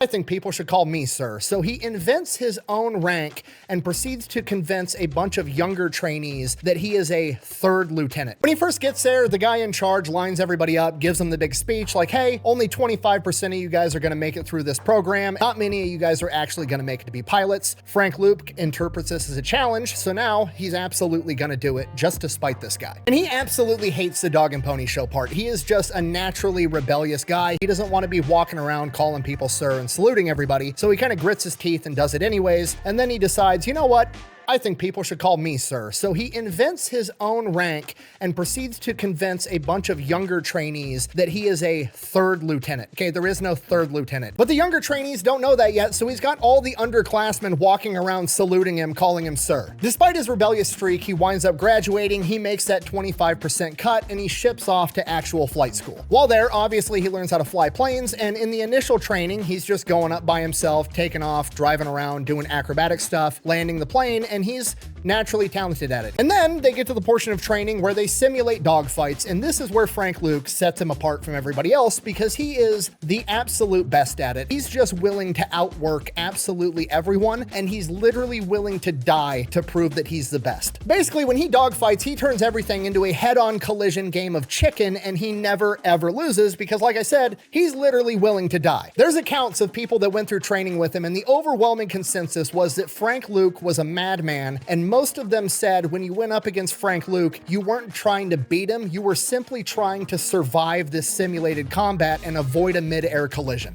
I think people should call me sir. So he invents his own rank and proceeds to convince a bunch of younger trainees that he is a third lieutenant. When he first gets there, the guy in charge lines everybody up, gives them the big speech like, hey, only 25% of you guys are going to make it through this program. Not many of you guys are actually going to make it to be pilots. Frank Luke interprets this as a challenge, so now he's absolutely going to do it just to spite this guy. And he absolutely hates the dog and pony show part. He is just a naturally rebellious guy. He doesn't want to be walking around calling people sir and saluting everybody, so he kind of grits his teeth and does it anyways, and then he decides, you know what? I think people should call me sir. So he invents his own rank and proceeds to convince a bunch of younger trainees that he is a third lieutenant. Okay, there is no third lieutenant. But the younger trainees don't know that yet, so he's got all the underclassmen walking around saluting him, calling him sir. Despite his rebellious streak, he winds up graduating, he makes that 25% cut, and he ships off to actual flight school. While there, obviously he learns how to fly planes, and in the initial training, he's just going up by himself, taking off, driving around, doing acrobatic stuff, landing the plane, and he's naturally talented at it. And then they get to the portion of training where they simulate dogfights, and this is where Frank Luke sets him apart from everybody else because he is the absolute best at it. He's just willing to outwork absolutely everyone, and he's literally willing to die to prove that he's the best. Basically, when he dogfights, he turns everything into a head-on collision game of chicken, and he never ever loses because, like I said, he's literally willing to die. There's accounts of people that went through training with him, and the overwhelming consensus was that Frank Luke was a madman, and most of them said when you went up against Frank Luke, you weren't trying to beat him, you were simply trying to survive this simulated combat and avoid a mid-air collision.